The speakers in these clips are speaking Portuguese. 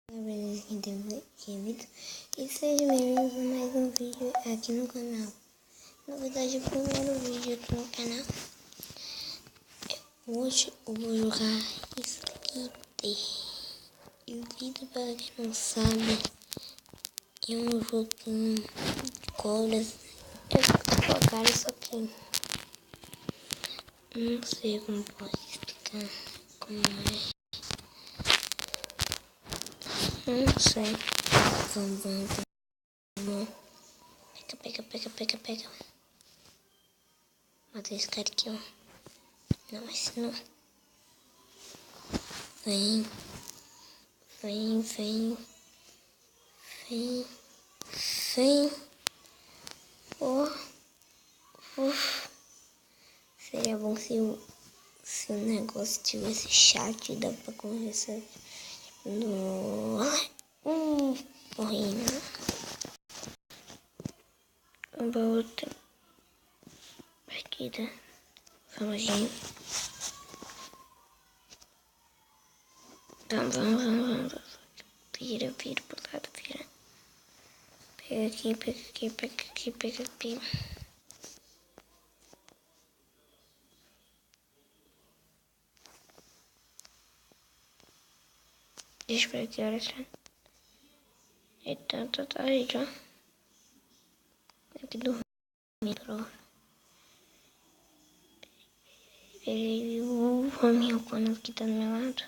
David e sejam bem-vindos a mais um vídeo aqui no canal. Na verdade, o primeiro vídeo aqui no canal. Hoje eu vou jogar Skip. Skip, para quem não sabe, é um joguinho de cobras. Eu vou colocar isso aqui. Não sei como pode explicar como é. Não sei. Vamos. Pega. Matei esse cara aqui, ó. Não, esse não. Vem. Seria bom se o negócio tivesse chat, dá pra conversar. Morrendo. Vamos pra outra. Aqui, tá? Vamos. Vira pro lado, vira. Pega aqui. Deixa eu ver que horas tá. Eita, tá aí já. Tem que dormir, prova. Peguei o hominho quando que tá do meu lado.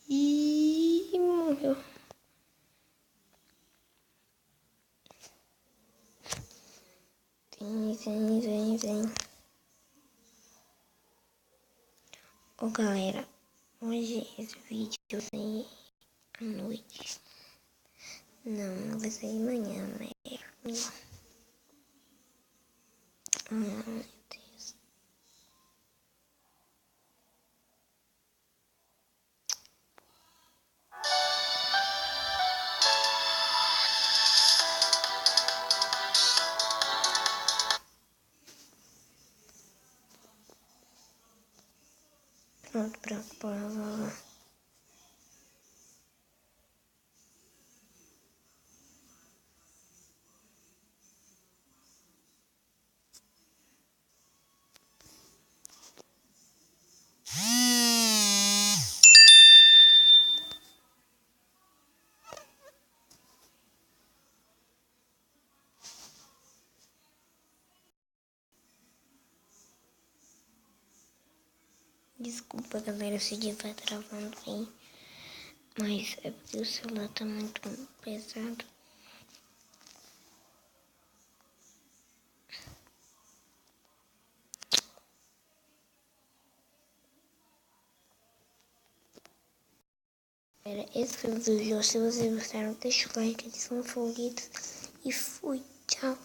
E morreu. Vem. Ô galera, hoje esse vídeo vai sair à noite. Não vai sair amanhã, mas... meu Deus. Pronto, bora. Desculpa galera, se estiver travando aí, mas é porque o celular tá muito pesado. Esse foi o vídeo. Se vocês gostaram, deixa o like, adiciona favoritos e fui. Tchau.